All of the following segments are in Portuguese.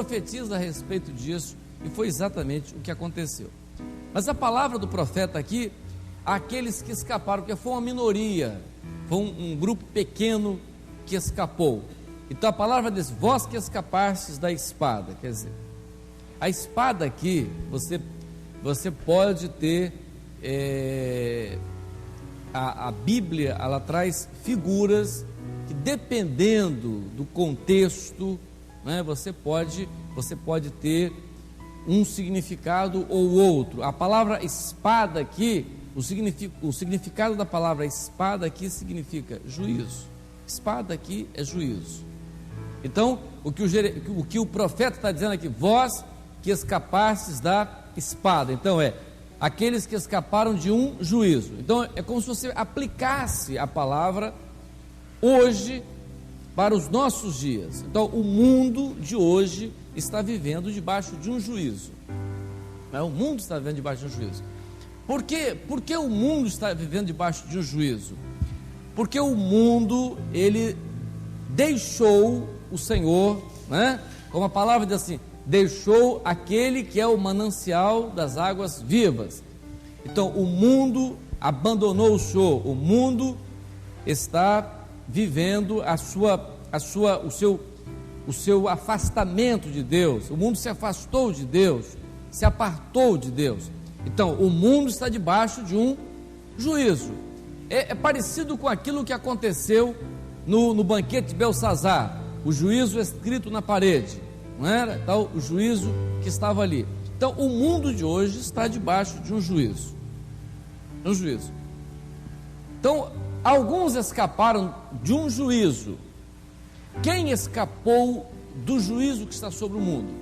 profetiza a respeito disso, e foi exatamente o que aconteceu. Mas a palavra do profeta aqui, aqueles que escaparam, porque foi uma minoria, foi um grupo pequeno que escapou. Então a palavra diz: vós que escapastes da espada. Quer dizer, a espada aqui, você pode ter, a Bíblia, ela traz figuras que, dependendo do contexto, né, você pode ter um significado ou outro. A palavra espada aqui, o significado da palavra espada aqui significa juízo. Espada aqui é juízo. Então, o que o profeta está dizendo aqui: vós que escapastes da espada. Então aqueles que escaparam de um juízo. Então é como se você aplicasse a palavra hoje para os nossos dias. Então o mundo de hoje está vivendo debaixo de um juízo. O mundo está vivendo debaixo de um juízo. Por quê? Porque o mundo está vivendo debaixo de um juízo? Porque o mundo, ele deixou o Senhor, né? Como a palavra diz assim: deixou aquele que é o manancial das águas vivas. Então o mundo abandonou o Senhor, o mundo está vivendo o seu afastamento de Deus. O mundo se afastou de Deus, se apartou de Deus. Então o mundo está debaixo de um juízo. É parecido com aquilo que aconteceu no banquete de Belsazar, o juízo escrito na parede, não era? Então, o juízo que estava ali. Então o mundo de hoje está debaixo de um juízo. Um juízo. Então alguns escaparam de um juízo. Quem escapou do juízo que está sobre o mundo?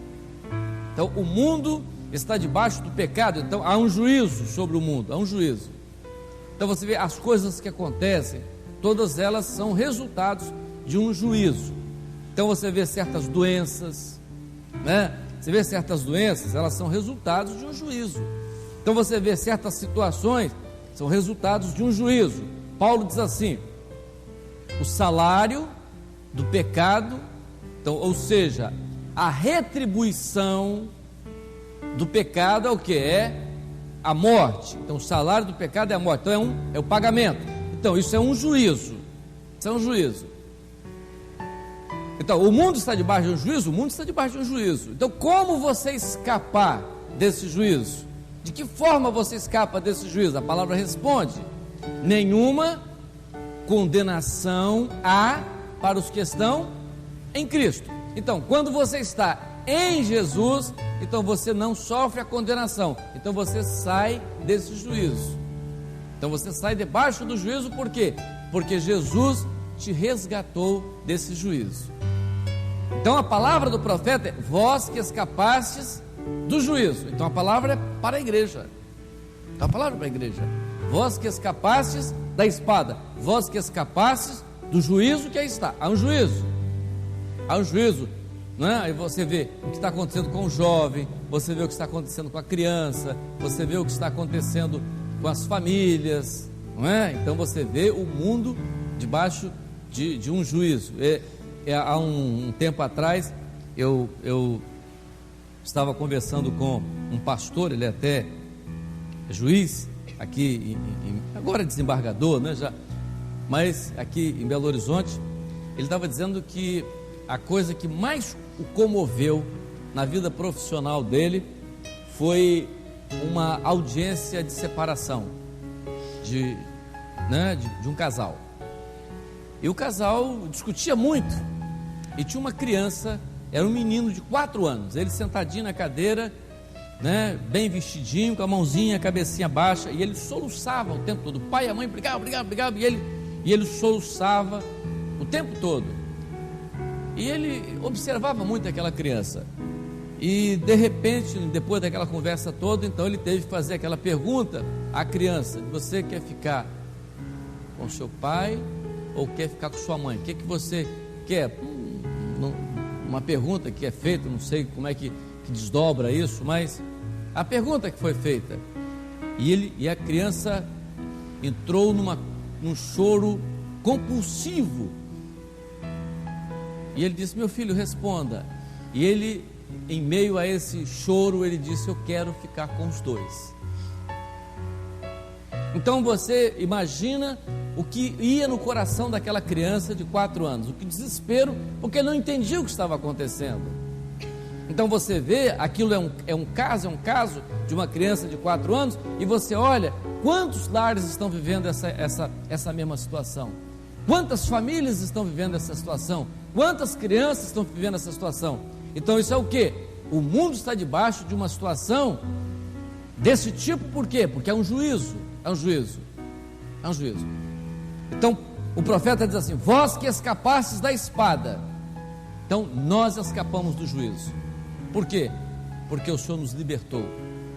Então o mundo está debaixo do pecado, então há um juízo sobre o mundo, há um juízo. Então você vê as coisas que acontecem, todas elas são resultados de um juízo. Então você vê certas doenças, né? Você vê certas doenças, elas são resultados de um juízo. Então você vê certas situações, são resultados de um juízo. Paulo diz assim: o salário do pecado, então, ou seja, a retribuição do pecado é o que? É a morte. Então o salário do pecado é a morte. Então é o pagamento. Então isso é um juízo. Isso é um juízo. Então o mundo está debaixo de um juízo? O mundo está debaixo de um juízo. Então como você escapar desse juízo? De que forma você escapa desse juízo? A palavra responde: nenhuma condenação há para os que estão em Cristo. Então quando você está em Jesus, então você não sofre a condenação, então você sai desse juízo. Então você sai debaixo do juízo. Por quê? Porque Jesus te resgatou desse juízo. Então a palavra do profeta é: vós que escapastes do juízo. Então a palavra é para a igreja. Então a palavra é para a igreja: vós que escapastes da espada, vós que escapastes do juízo que aí está. Há um juízo. Há um juízo. Não é? Aí você vê o que está acontecendo com o jovem, você vê o que está acontecendo com a criança, você vê o que está acontecendo com as famílias, não é? Então você vê o mundo debaixo de um juízo. Há um tempo atrás eu estava conversando com um pastor, ele é até juiz aqui, agora desembargador, né, já, mas aqui em Belo Horizonte. Ele estava dizendo que a coisa que mais o comoveu na vida profissional dele foi uma audiência de separação de um casal. E o casal discutia muito, e tinha uma criança, era um menino de 4 anos, ele sentadinho na cadeira, né, bem vestidinho, com a mãozinha, a cabecinha baixa, e ele soluçava o tempo todo. O pai e a mãe brigavam, e ele soluçava o tempo todo. E ele observava muito aquela criança. E de repente, depois daquela conversa toda, então ele teve que fazer aquela pergunta à criança: você quer ficar com seu pai ou quer ficar com sua mãe? O que você quer? Uma pergunta que é feita, não sei como é que desdobra isso, mas a pergunta que foi feita. E a criança entrou num choro compulsivo. E ele disse: meu filho, responda. E ele em meio a esse choro, ele disse: eu quero ficar com os dois. Então você imagina o que ia no coração daquela criança de 4 anos, o que desespero, porque não entendia o que estava acontecendo. Então você vê, aquilo é um caso de uma criança de 4 anos, e você olha quantos lares estão vivendo essa mesma situação, quantas famílias estão vivendo essa situação, quantas crianças estão vivendo essa situação. Então isso é o que? O mundo está debaixo de uma situação desse tipo. Por quê? Porque é um juízo. Então o profeta diz assim: vós que escapastes da espada. Então nós escapamos do juízo. Por quê? Porque o Senhor nos libertou,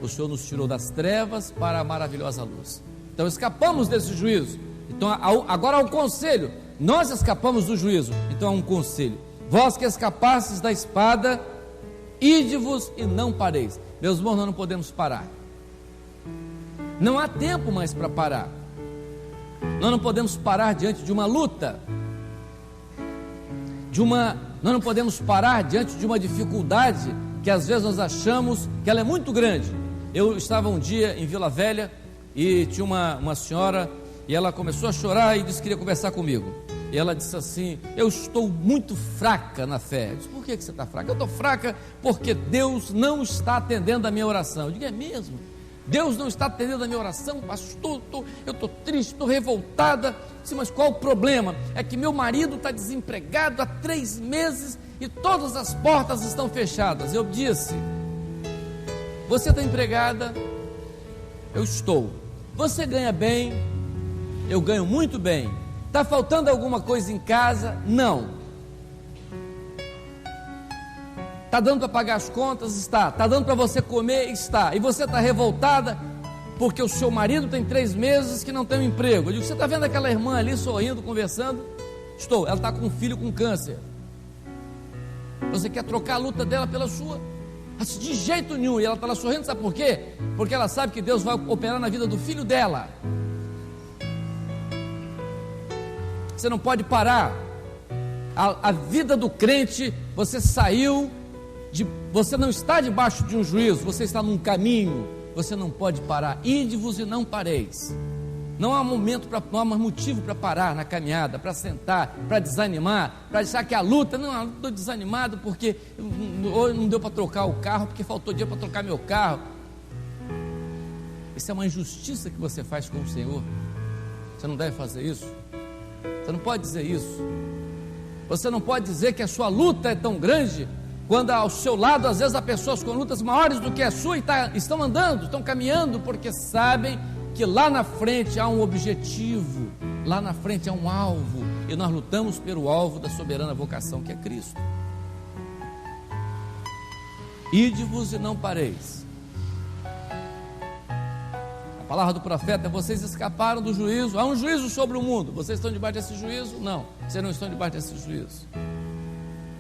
o Senhor nos tirou das trevas para a maravilhosa luz. Então escapamos desse juízo. Então agora há um conselho. Nós escapamos do juízo, então há um conselho: vós que escapastes da espada, ide-vos e não pareis. Meus irmãos, nós não podemos parar. Não há tempo mais para parar. Nós não podemos parar diante de uma luta, nós não podemos parar diante de uma dificuldade que às vezes nós achamos que ela é muito grande. Eu estava um dia em Vila Velha e tinha uma senhora, e ela começou a chorar e disse que queria conversar comigo. E ela disse assim: eu estou muito fraca na fé. Eu disse: por que você está fraca? Eu estou fraca porque Deus não está atendendo a minha oração. Eu digo: é mesmo? Deus não está atendendo a minha oração, pastor? Eu estou triste, estou revoltada. Sim, mas qual o problema? É que meu marido está desempregado há 3 meses e todas as portas estão fechadas. Eu disse: você está empregada? Eu estou. Você ganha bem? Eu ganho muito bem. Está faltando alguma coisa em casa? Não. Está dando para pagar as contas? Está. Está dando para você comer? Está. E você está revoltada porque o seu marido tem 3 meses que não tem um emprego. Eu digo: você está vendo aquela irmã ali sorrindo, conversando? Estou. Ela está com um filho com câncer. Você quer trocar a luta dela pela sua? De jeito nenhum. E ela está lá sorrindo, sabe por quê? Porque ela sabe que Deus vai operar na vida do filho dela. Você não pode parar. A vida do crente, você não está debaixo de um juízo, você está num caminho, você não pode parar. Ide-vos e não pareis. Não há motivo para parar na caminhada, para sentar, para desanimar, para achar que a luta, não, eu estou desanimado porque não deu para trocar o carro, porque faltou dia para trocar meu carro. Isso é uma injustiça que você faz com o Senhor. Você não deve fazer isso. Você não pode dizer isso. Você não pode dizer que a sua luta é tão grande, quando ao seu lado às vezes há pessoas com lutas maiores do que a sua e estão andando, estão caminhando, porque sabem que lá na frente há um objetivo, lá na frente há um alvo, e nós lutamos pelo alvo da soberana vocação que é Cristo. Ide-vos e não pareis. A palavra do profeta é: vocês escaparam do juízo. Há um juízo sobre o mundo. Vocês estão debaixo desse juízo? Não, vocês não estão debaixo desse juízo.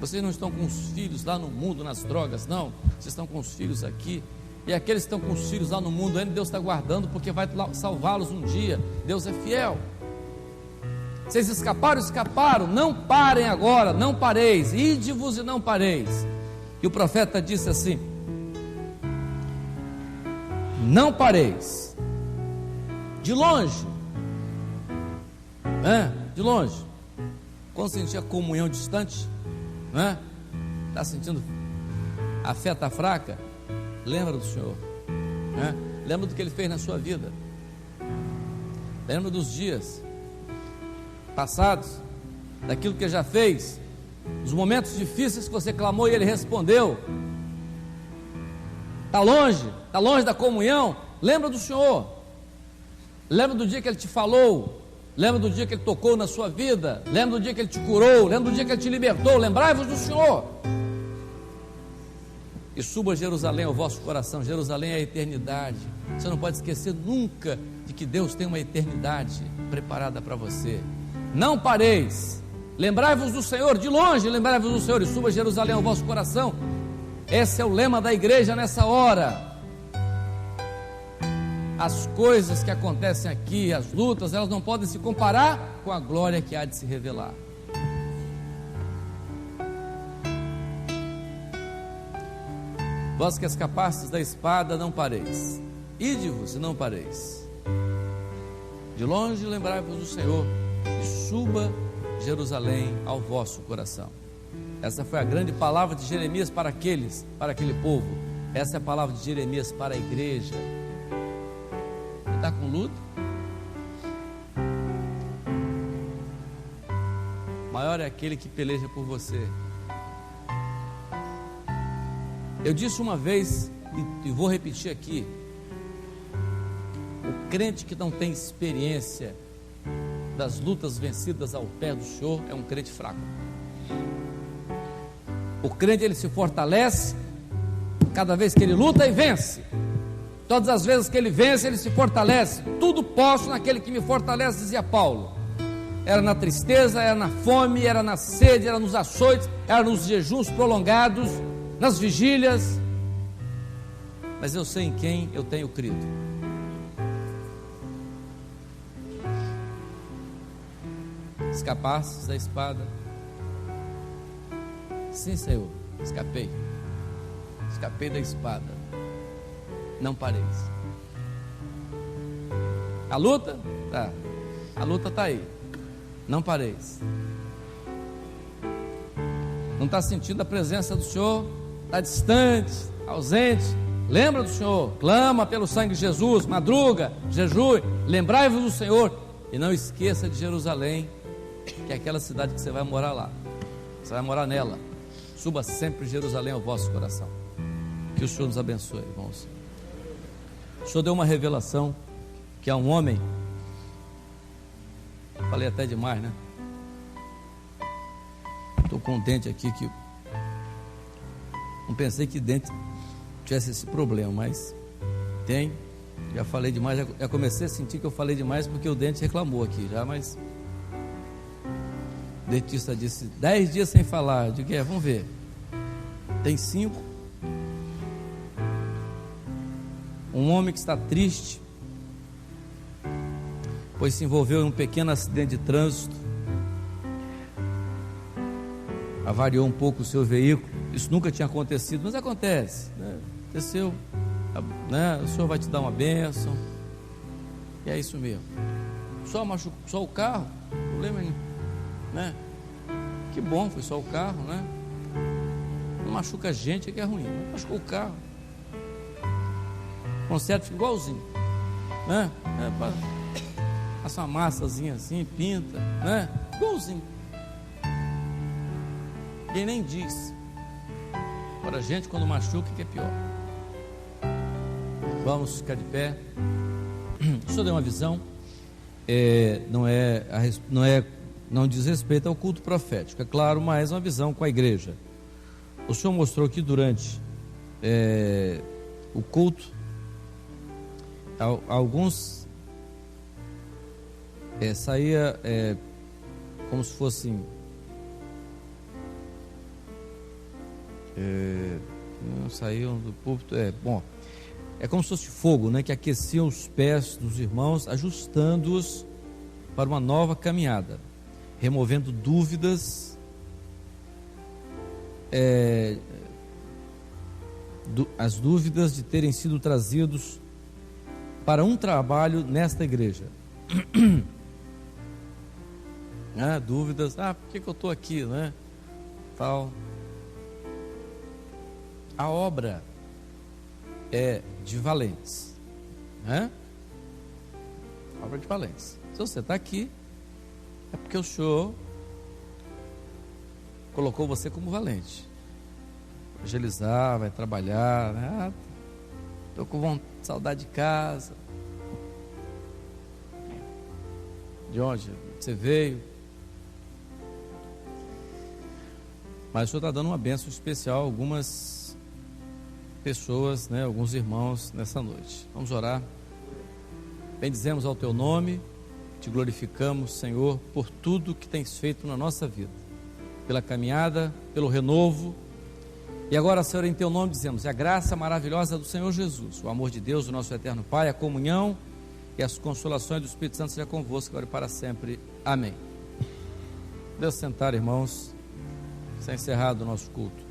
Vocês não estão com os filhos lá no mundo, nas drogas, não. Vocês estão com os filhos aqui. E aqueles que estão com os filhos lá no mundo ainda, Deus está guardando, porque vai salvá-los um dia. Deus é fiel. Vocês escaparam, não parem agora, não pareis. Ide-vos e não pareis. E o profeta disse assim: não pareis. De longe, de longe. Quando sentir a comunhão distante, está sentindo a fé está fraca, lembra do Senhor, lembra do que Ele fez na sua vida, lembra dos dias passados, daquilo que Ele já fez, dos momentos difíceis que você clamou e Ele respondeu. Está longe da comunhão, lembra do Senhor. Lembra do dia que Ele te falou, lembra do dia que Ele tocou na sua vida, lembra do dia que Ele te curou, lembra do dia que Ele te libertou. Lembrai-vos do Senhor. E suba a Jerusalém ao vosso coração. Jerusalém é a eternidade. Você não pode esquecer nunca de que Deus tem uma eternidade preparada para você. Não pareis. Lembrai-vos do Senhor, de longe lembrai-vos do Senhor, e suba a Jerusalém ao vosso coração. Esse é o lema da igreja nessa hora. As coisas que acontecem aqui, as lutas, elas não podem se comparar com a glória que há de se revelar. Vós que escapastes da espada, não pareis. Ide-vos e não pareis. De longe lembrai-vos do Senhor, e suba Jerusalém ao vosso coração. Essa foi a grande palavra de Jeremias para aquele povo. Essa é a palavra de Jeremias para a igreja. Você está com luta? Maior é aquele que peleja por você. Eu disse uma vez, e vou repetir aqui: o crente que não tem experiência das lutas vencidas ao pé do Senhor é um crente fraco. O crente, ele se fortalece cada vez que ele luta e vence. Todas as vezes que ele vence, ele se fortalece. Tudo posso naquele que me fortalece, dizia Paulo. Era na tristeza, era na fome, era na sede, era nos açoites, era nos jejuns prolongados, nas vigílias. Mas eu sei em quem eu tenho crido. Escapastes da espada? Sim, Senhor, escapei da espada, não pareis. A luta? Tá, a luta está aí, não pareis. Não está sentindo a presença do Senhor? Está distante, ausente? Lembra do Senhor, clama pelo sangue de Jesus, madruga, jejue, lembrai-vos do Senhor, e não esqueça de Jerusalém, que é aquela cidade que você vai morar lá, você vai morar nela. Suba sempre Jerusalém ao vosso coração. Que o Senhor nos abençoe, irmãos. O Senhor deu uma revelação, que há um homem, falei até demais, né? Estou com um dente aqui que não pensei que dente tivesse esse problema, mas tem. Já falei demais, já comecei a sentir que eu falei demais porque o dente reclamou aqui já, mas o dentista disse 10 dias sem falar. Eu digo, vamos ver. Tem 5. Um homem que está triste, pois se envolveu em um pequeno acidente de trânsito, avariou um pouco o seu veículo. Isso nunca tinha acontecido, mas acontece, né? Aconteceu, né? O Senhor vai te dar uma bênção, e é isso mesmo. Só machucou, só o carro, problema nenhum, né? Que bom, foi só o carro, né? Não machuca a gente, é que é ruim, não machucou o carro. Conserta igualzinho, né? Passa uma massazinha assim, pinta, né? Igualzinho. Quem nem diz. Agora a gente, quando machuca, que é pior. Vamos ficar de pé. O Senhor deu uma visão. Não diz respeito ao culto profético, é claro, mas uma visão com a igreja. O Senhor mostrou que durante o culto, alguns saía como se fossem não saíam do púlpito, é como se fosse fogo, né, que aqueciam os pés dos irmãos, ajustando-os para uma nova caminhada, removendo dúvidas, as dúvidas de terem sido trazidos para um trabalho nesta igreja. Dúvidas, por que eu estou aqui, né? Tal. A obra é de valentes, né? Obra de valentes. Se você está aqui, é porque o Senhor colocou você como valente. Evangelizar, vai trabalhar, né? Estou com saudade de casa. De onde você veio? Mas o Senhor está dando uma bênção especial a algumas pessoas, né, alguns irmãos nessa noite. Vamos orar. Bendizemos ao Teu nome, Te glorificamos, Senhor, por tudo que Tens feito na nossa vida, pela caminhada, pelo renovo. E agora, Senhor, em Teu nome dizemos, a graça maravilhosa do Senhor Jesus, o amor de Deus, o nosso eterno Pai, a comunhão e as consolações do Espírito Santo seja convosco agora e para sempre. Amém. Deus sentar, irmãos. Está encerrado o nosso culto.